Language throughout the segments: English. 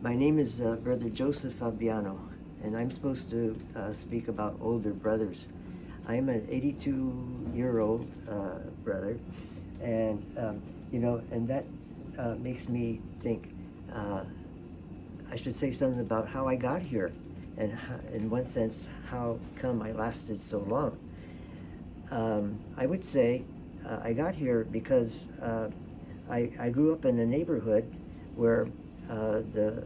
My name is Brother Joseph Fabiano, and I'm supposed to speak about older brothers. I'm an 82-year-old brother, and and that makes me think. I should say something about how I got here, and how, in one sense, how come I lasted so long. I would say I got here because I grew up in a neighborhood where the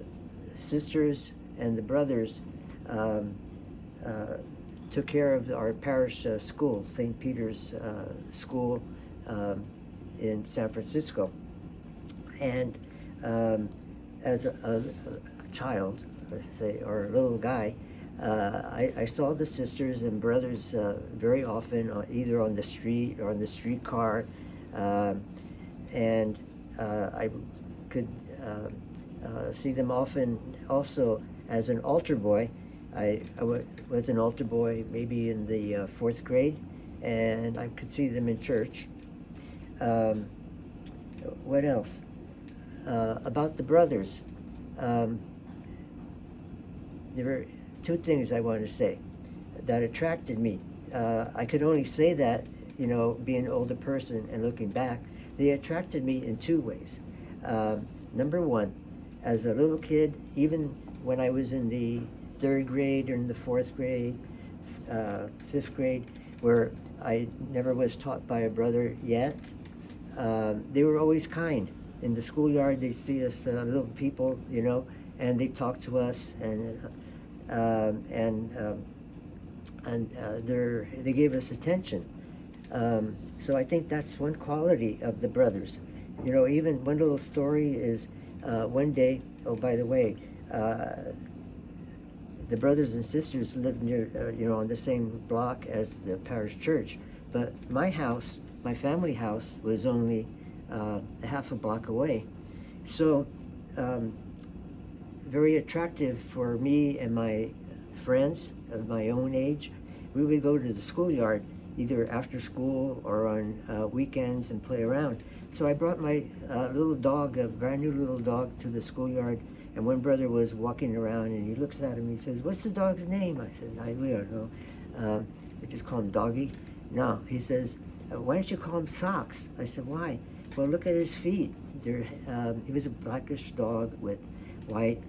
sisters and the brothers um, uh, took care of our parish school, St. Peter's School um, in San Francisco. And um, as a child, or a little guy, I saw the sisters and brothers very often, either on the street or on the streetcar, um, and I could see them often also as an altar boy. Was an altar boy maybe in the fourth grade, and I could see them in church. Um, what else? About the brothers, um, there were two things I want to say that attracted me. I could only say that, being an older person and looking back, they attracted me in two ways. Number one, as a little kid, even when I was in the third grade or in the fourth grade, fifth grade, where I never was taught by a brother yet, they were always kind. In the schoolyard, they'd see us little people, and they talked to us, and they gave us attention. So I think that's one quality of the brothers. Even one little story is one day. Oh, by the way, the brothers and sisters lived near, on the same block as the parish church, but my house, my family house, was only a half a block away. So very attractive for me and my friends of my own age. We would go to the schoolyard either after school or on weekends and play around. So I brought my little dog, a brand new little dog, to the schoolyard, and one brother was walking around and he looks at him, he says, "What's the dog's name?" I said, "We don't know. We just call him Doggy." No, he says, "Why don't you call him Socks?" I said, "Why?" "Well, look at his feet. He was a blackish dog with white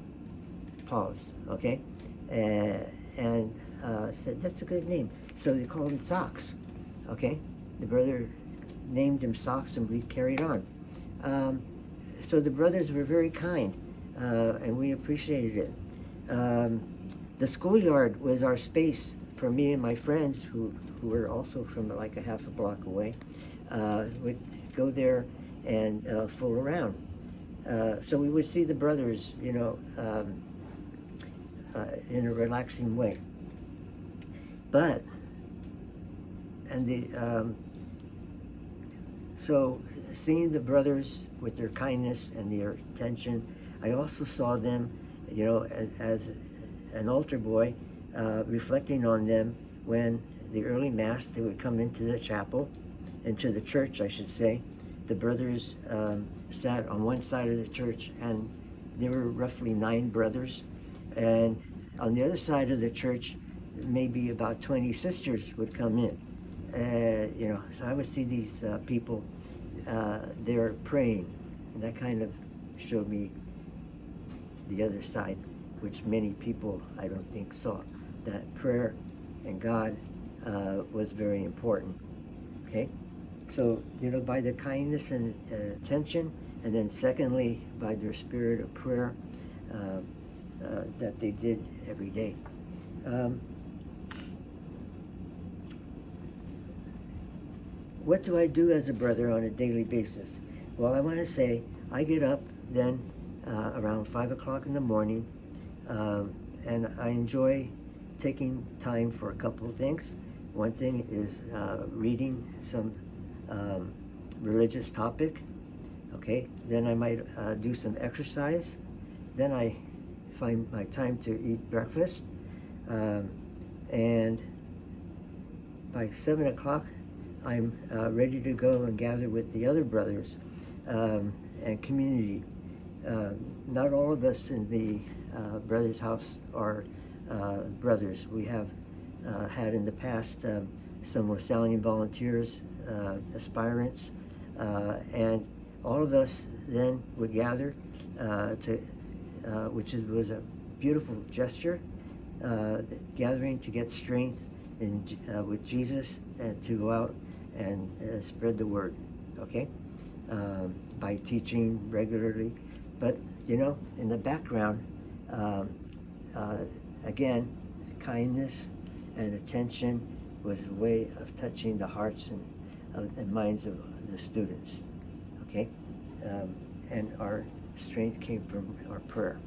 paws, okay?" And said, "That's a good name." So they called him Socks, okay? The brother named him Socks, and we carried on. So the brothers were very kind, and we appreciated it. The schoolyard was our space for me and my friends, who were also from like a half a block away. Would go there and fool around. So we would see the brothers, in a relaxing way. But, so seeing the brothers with their kindness and their attention, I also saw them, as an altar boy, reflecting on them when the early mass, they would come into the chapel, into the church, I should say. The brothers sat on one side of the church, and there were roughly 9 brothers. And on the other side of the church, maybe about 20 sisters would come in. So I would see these people there praying, and that kind of showed me the other side, which many people, I don't think, saw, that prayer and God was very important. Okay? So, by the kindness and attention, and then secondly, by their spirit of prayer that they did every day. What do I do as a brother on a daily basis? Well, I want to say I get up then around 5 o'clock in the morning, and I enjoy taking time for a couple of things. One thing is reading some religious topic. Okay, then I might do some exercise. Then I find my time to eat breakfast, and by 7 o'clock I'm ready to go and gather with the other brothers and community. not all of us in the brothers' house are brothers. We have had in the past some Wesleyan volunteers, aspirants, and all of us then would gather which was a beautiful gesture, gathering to get strength with Jesus and to go out and spread the word, okay, by teaching regularly. But, in the background, again, kindness and attention was a way of touching the hearts and minds of the students, okay? And our strength came from our prayer.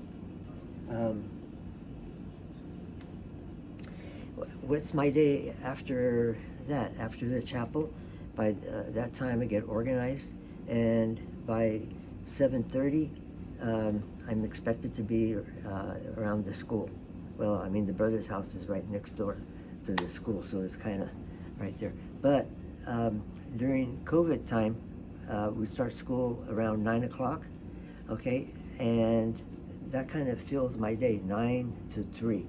What's my day after that? After the chapel, by that time I get organized, and by 7:30, I'm expected to be around the school. Well, I mean, the brother's house is right next door to the school, so it's kind of right there. But during COVID time, we start school around 9 o'clock, okay? And that kind of fills my day, 9 to 3.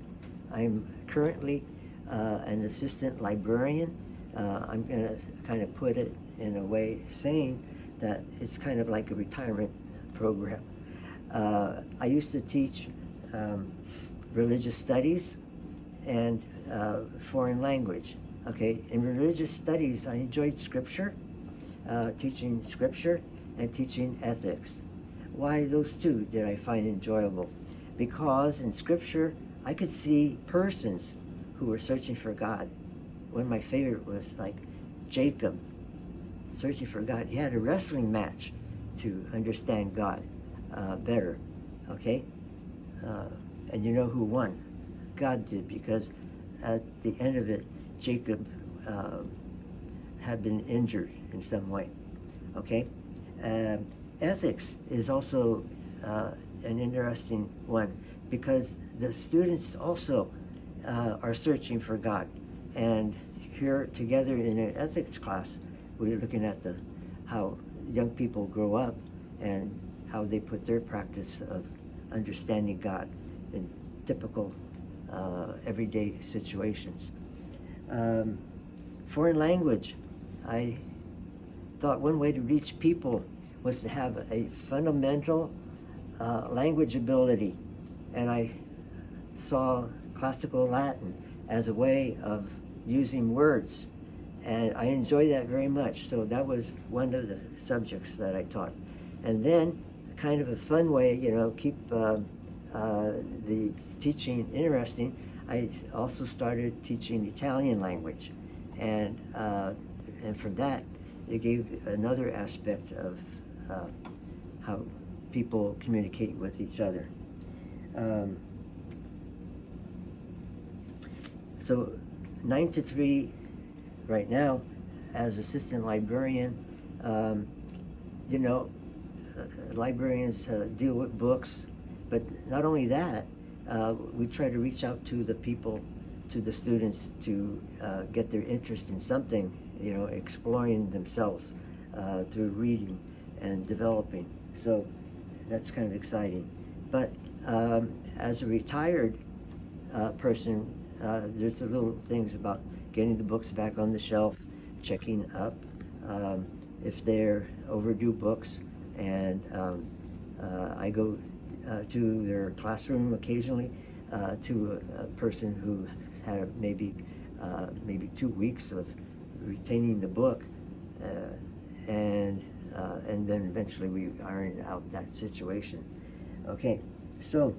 I'm currently an assistant librarian. I'm going to kind of put it in a way saying that it's kind of like a retirement program. I used to teach religious studies and foreign language. Okay, in religious studies, I enjoyed scripture, teaching scripture and teaching ethics. Why those two did I find enjoyable? Because in scripture, I could see persons who were searching for God. One of my favorite was like Jacob, searching for God. He had a wrestling match to understand God better, okay? And you know who won? God did, because at the end of it, Jacob had been injured in some way, okay? Ethics is also an interesting one, because the students also are searching for God. And here together in an ethics class, we're looking at how young people grow up and how they put their practice of understanding God in typical everyday situations. Foreign language. I thought one way to reach people was to have a fundamental language ability, and I saw classical Latin as a way of using words, and I enjoyed that very much. So that was one of the subjects that I taught. And then, kind of a fun way, keep the teaching interesting, I also started teaching Italian language, and from that, it gave another aspect of how people communicate with each other. So 9 to 3 right now as assistant librarian. Librarians deal with books, but not only that, we try to reach out to the people, to the students, to get their interest in something, exploring themselves through reading and developing. So that's kind of exciting. But as a retired person, there's the little things about getting the books back on the shelf, checking up if they're overdue books, and I go to their classroom occasionally to a person who had maybe 2 weeks of retaining the book, and then eventually we iron out that situation. Okay, so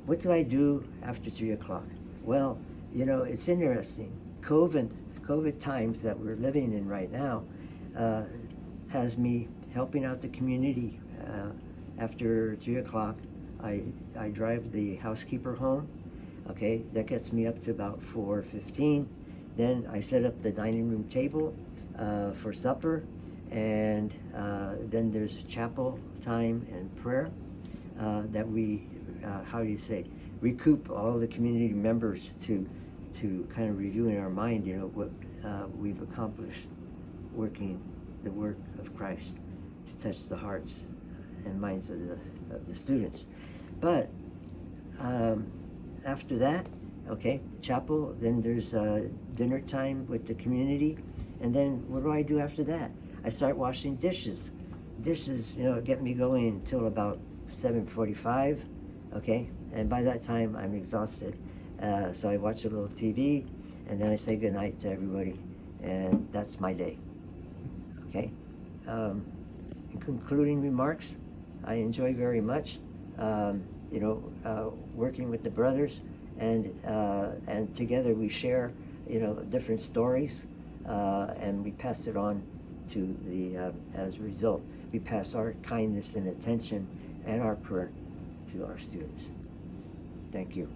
what do I do after 3 o'clock? Well, it's interesting. COVID times that we're living in right now has me helping out the community. After 3 o'clock, I drive the housekeeper home. Okay, that gets me up to about 4:15. Then I set up the dining room table for supper, and then there's chapel time and prayer that we, recoup all the community members to kind of review in our mind, what we've accomplished working the work of Christ to touch the hearts and minds of the the students. But after that, okay, chapel, then there's dinner time with the community, and then what do I do after that? I start washing dishes. Dishes, get me going until about 7:45, okay, and by that time I'm exhausted. So I watch a little TV, and then I say goodnight to everybody, and that's my day, okay. In concluding remarks, I enjoy very much, working with the brothers, and together we share, different stories, and we pass it on to as a result, we pass our kindness and attention and our prayer to our students. Thank you.